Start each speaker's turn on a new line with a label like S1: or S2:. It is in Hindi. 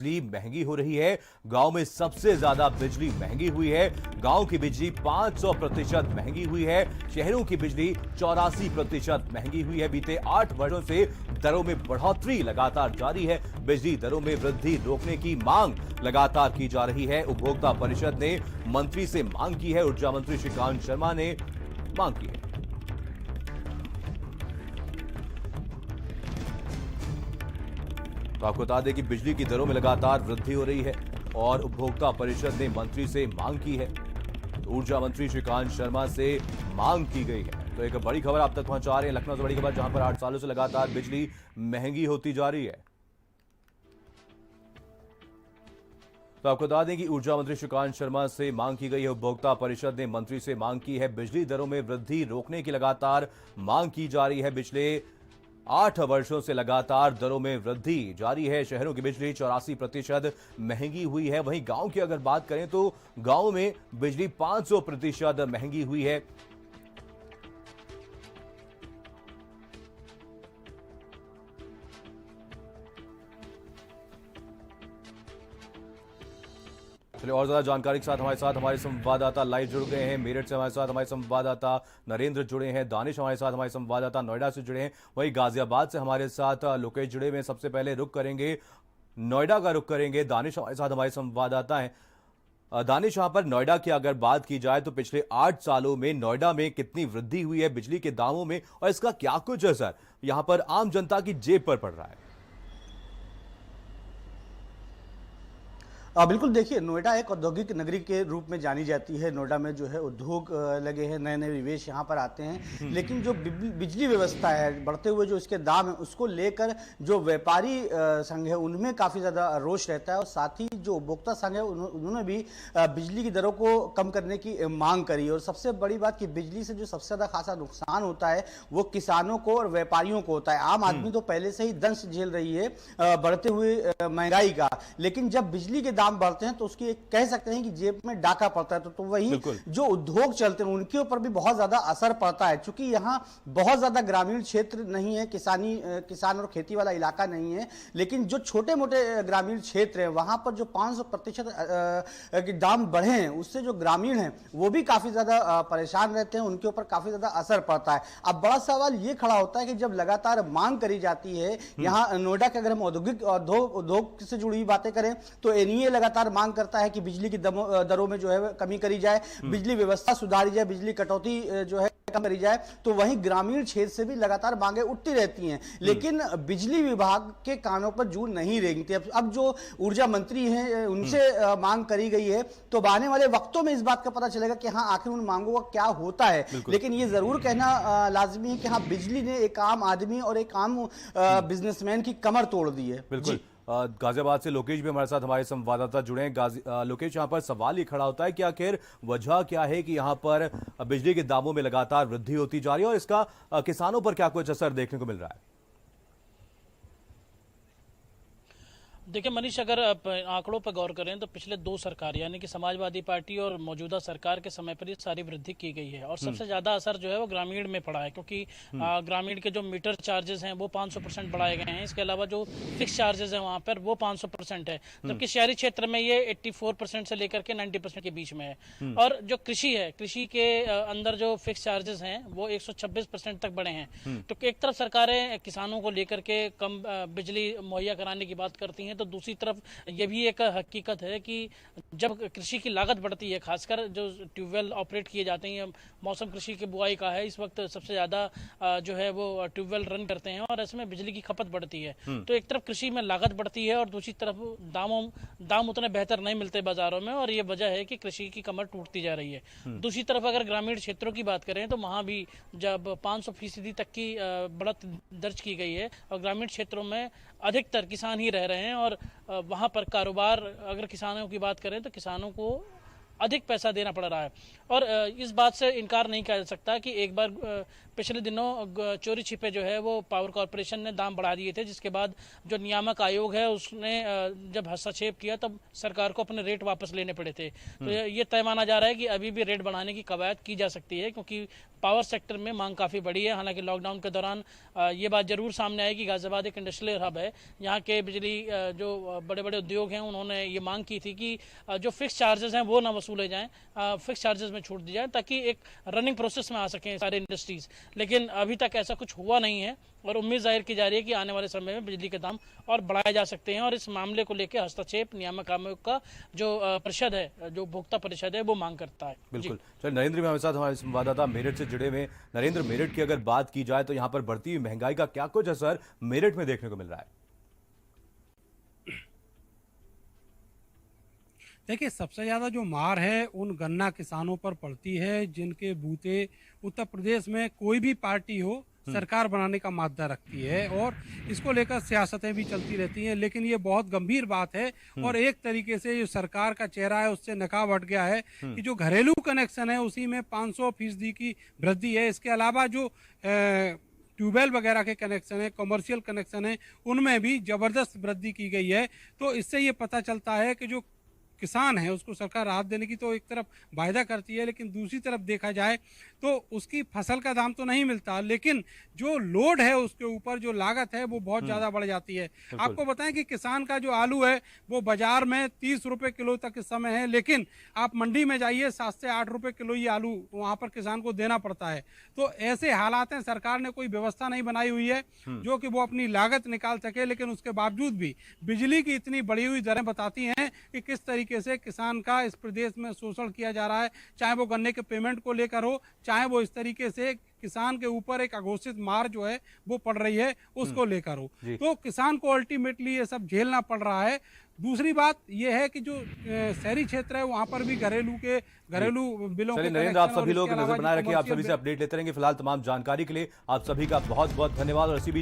S1: बिजली महंगी हो रही है। गांव में सबसे ज्यादा बिजली महंगी हुई है। गांव की बिजली 500% महंगी हुई है। शहरों की बिजली 84% महंगी हुई है। बीते 8 वर्षों से दरों में बढ़ोतरी लगातार जारी है। बिजली दरों में वृद्धि रोकने की मांग लगातार की जा रही है। उपभोक्ता परिषद ने मंत्री से मांग की है। ऊर्जा मंत्री श्रीकांत शर्मा ने मांग की है। तो आपको बता दें कि बिजली की दरों में लगातार वृद्धि हो रही है और उपभोक्ता परिषद ने मंत्री से मांग की है। तो ऊर्जा मंत्री श्रीकांत शर्मा से मांग की गई है। तो एक बड़ी खबर आप तक पहुंचा रहे हैं लखनऊ से बड़ी खबर, जहां पर 8 सालों से लगातार बिजली महंगी होती जा रही है। तो आपको बता दें कि ऊर्जा मंत्री श्रीकांत शर्मा से मांग की गई है। उपभोक्ता परिषद ने मंत्री से मांग की है। बिजली दरों में वृद्धि रोकने की लगातार मांग की जा रही है। पिछले 8 वर्षों से लगातार दरों में वृद्धि जारी है। शहरों की बिजली 84% महंगी हुई है। वहीं गांव की अगर बात करें तो गांव में बिजली 500% महंगी हुई है। चलिए और ज्यादा जानकारी के साथ हमारे संवाददाता लाइव जुड़ गए हैं। मेरठ से हमारे संवाददाता नरेंद्र जुड़े हैं। दानिश हमारे साथ हमारे संवाददाता नोएडा से जुड़े हैं। वहीं गाजियाबाद से हमारे साथ लोकेश जुड़े हुए हैं। सबसे पहले रुख करेंगे नोएडा का, रुख करेंगे दानिश हमारे साथ हमारे संवाददाता हैं। दानिश, यहां पर नोएडा की अगर बात की जाए तो पिछले 8 सालों में नोएडा में कितनी वृद्धि हुई है बिजली के दामों में और इसका क्या कुछ असर यहां पर आम जनता की जेब पर पड़ रहा है?
S2: बिल्कुल, देखिए, नोएडा एक औद्योगिक नगरी के रूप में जानी जाती है। नोएडा में जो है उद्योग लगे हैं, नए नए निवेश यहाँ पर आते हैं। लेकिन जो बिजली व्यवस्था है, बढ़ते हुए जो इसके दाम है, उसको लेकर जो व्यापारी संघ है उनमें काफ़ी ज़्यादा रोष रहता है। और साथ ही जो उपभोक्ता संघ है उन्होंने भी बिजली की दरों को कम करने की मांग करी। और सबसे बड़ी बात कि बिजली से जो सबसे ज़्यादा खासा नुकसान होता है वो किसानों को और व्यापारियों को होता है। आम आदमी तो पहले से ही दंश झेल रही है बढ़ते हुए महंगाई का, लेकिन जब बिजली के दाम बढ़ते हैं तो उसकी एक कह सकते हैं कि जेब में डाका पड़ता है। तो वही जो उद्योग चलते हैं उनके ऊपर भी बहुत ज्यादा असर पड़ता है। चूंकि यहाँ बहुत ज्यादा ग्रामीण क्षेत्र नहीं है, किसान और खेती वाला इलाका नहीं है, लेकिन जो छोटे मोटे ग्रामीण क्षेत्र है वहां पर जो 500% के दाम बढ़े हैं उससे जो ग्रामीण है वो भी काफी ज्यादा परेशान रहते हैं, उनके ऊपर काफी ज्यादा असर पड़ता है। अब बड़ा सवाल ये खड़ा होता है कि जब लगातार मांग करी जाती है, यहाँ नोएडा के अगर हम औद्योगिक उद्योग से जुड़ी बातें करें तो एनईए लगातार मांग करता है कि बिजली की दरों में जो है कमी करी जाए, बिजली व्यवस्था सुधारी जाए, बिजली कटौती जो है कम करी जाए। तो वहीं ग्रामीण क्षेत्र से भी लगातार मांगे उठती रहती हैं, लेकिन बिजली विभाग के कानों पर जू नहीं रेंगती। अब जो ऊर्जा मंत्री हैं उनसे मांग करी गई है, तो आने वाले वक्तों में इस बात का पता चलेगा कि हाँ आखिर उन मांगों का क्या होता है। लेकिन ये जरूर कहना लाजमी है कि हाँ बिजली ने एक आम आदमी और एक आम बिजनेसमैन की कमर तोड़ दी है।
S1: बिल्कुल। गाजियाबाद से लोकेश भी हमारे साथ हमारे संवाददाता जुड़े हैं। लोकेश, यहाँ पर सवाल ही खड़ा होता है कि आखिर वजह क्या है कि यहाँ पर बिजली के दामों में लगातार वृद्धि होती जा रही है और इसका किसानों पर क्या कुछ असर देखने को मिल रहा है?
S3: देखिए मनीष, अगर आंकड़ों पर गौर करें तो पिछले 2 सरकार यानी कि समाजवादी पार्टी और मौजूदा सरकार के समय पर ये सारी वृद्धि की गई है। और सबसे ज्यादा असर जो है वो ग्रामीण में पड़ा है, क्योंकि ग्रामीण के जो मीटर चार्जेस हैं वो 500% बढ़ाए गए हैं। इसके अलावा जो फिक्स चार्जेस हैं वहाँ पर वो 500% है, जबकि शहरी क्षेत्र में ये 84% से लेकर के 90% के बीच में है। और जो कृषि है, कृषि के अंदर जो फिक्स चार्जेस हैं वो 126% तक बढ़े हैं। तो एक तरफ सरकारें किसानों को लेकर के कम बिजली मुहैया कराने की बात करती हैं, तो दूसरी तरफ ये भी एक हकीकत है कि जब कृषि की लागत बढ़ती है, खासकर जो ट्यूबवेल ऑपरेट किए जाते हैं, मौसम कृषि की बुआई का है, इस वक्त सबसे ज्यादा जो है वो ट्यूबवेल रन करते हैं और इसमें बिजली की खपत बढ़ती है। तो एक तरफ कृषि में लागत बढ़ती है और दूसरी तरफ दाम उतने बेहतर नहीं मिलते बाजारों में, और ये वजह है कि कृषि की कमर टूटती जा रही है। दूसरी तरफ अगर ग्रामीण क्षेत्रों की बात करें तो वहां भी जब 500% तक की बढ़त दर्ज की गई है और ग्रामीण क्षेत्रों में अधिकतर किसान ही रह रहे हैं, और वहां पर कारोबार, अगर किसानों की बात करें तो किसानों को अधिक पैसा देना पड़ रहा है। और इस बात से इनकार नहीं किया जा सकता कि एक बार पिछले दिनों चोरी छिपे जो है वो पावर कॉरपोरेशन ने दाम बढ़ा दिए थे, जिसके बाद जो नियामक आयोग है उसने जब हस्तक्षेप किया तब सरकार को अपने रेट वापस लेने पड़े थे। तो ये तय माना जा रहा है कि अभी भी रेट बढ़ाने की कवायद की जा सकती है, क्योंकि पावर सेक्टर में मांग काफ़ी बड़ी है। हालांकि लॉकडाउन के दौरान ये बात जरूर सामने आई कि गाजियाबाद एक इंडस्ट्रियल हब है, यहाँ के बिजली जो बड़े बड़े उद्योग हैं उन्होंने ये मांग की थी कि जो फिक्स चार्जेस हैं वो ना वसूले जाएं, फिक्स चार्जेस में छूट दी जाए ताकि एक रनिंग प्रोसेस में आ सकें सारे इंडस्ट्रीज। लेकिन अभी तक ऐसा कुछ हुआ नहीं है और उम्मीद जाहिर की जा रही है कि आने वाले समय में बिजली के दाम और बढ़ाए जा सकते हैं। और इस मामले को लेकर हस्तक्षेप नियामक आयोग का जो परिषद है, जो उपभोक्ता परिषद है, वो मांग करता है।
S1: बिल्कुल। चलिए, नरेंद्र भी हमारे साथ, हमारे संवाददाता मेरठ से जुड़े हुए। नरेंद्र, मेरठ की अगर बात की जाए तो यहाँ पर बढ़ती हुई महंगाई का क्या कुछ असर मेरठ में देखने को मिल रहा है?
S4: देखिए, सबसे ज़्यादा जो मार है उन गन्ना किसानों पर पड़ती है जिनके बूते उत्तर प्रदेश में कोई भी पार्टी हो सरकार बनाने का मादा रखती है, और इसको लेकर सियासतें भी चलती रहती हैं। लेकिन ये बहुत गंभीर बात है और एक तरीके से जो सरकार का चेहरा है उससे नकाब हट गया है कि जो घरेलू कनेक्शन है उसी में 500% की वृद्धि है। इसके अलावा जो ट्यूबवेल वगैरह के कनेक्शन है, कमर्शियल कनेक्शन है, उनमें भी ज़बरदस्त वृद्धि की गई है। तो इससे ये पता चलता है कि जो किसान है उसको सरकार राहत देने की तो एक तरफ वायदा करती है, लेकिन दूसरी तरफ देखा जाए तो उसकी फसल का दाम तो नहीं मिलता, लेकिन जो लोड है उसके ऊपर जो लागत है वो बहुत ज़्यादा बढ़ जाती है। आपको बताएं कि किसान का जो आलू है वो बाजार में 30 रुपये किलो तक इस समय है, लेकिन आप मंडी में जाइए 7 से 8 रुपये किलो ये आलू वहाँ पर किसान को देना पड़ता है। तो ऐसे हालात हैं, सरकार ने कोई व्यवस्था नहीं बनाई हुई है जो कि वो अपनी लागत निकाल सके, लेकिन उसके बावजूद भी बिजली की इतनी बढ़ी हुई दरें बताती हैं कि किस तरीके से किसान का इस प्रदेश में शोषण किया जा रहा है, चाहे वो गन्ने के पेमेंट को लेकर हो, चाहे वो इस तरीके से किसान के ऊपर एक अघोषित मार जो है वो पड़ रही है उसको लेकर हो। तो किसान को अल्टीमेटली ये सब झेलना पड़ रहा है। दूसरी बात यह है कि जो शहरी क्षेत्र है वहां पर भी घरेलू बिलों के
S1: नरेंद्र, आप सभी लोग नजर बनाए रखिए, आप सभी से अपडेट लेते रहेंगे। फिलहाल तमाम जानकारी के लिए आप सभी का बहुत बहुत धन्यवाद। और इसी बीच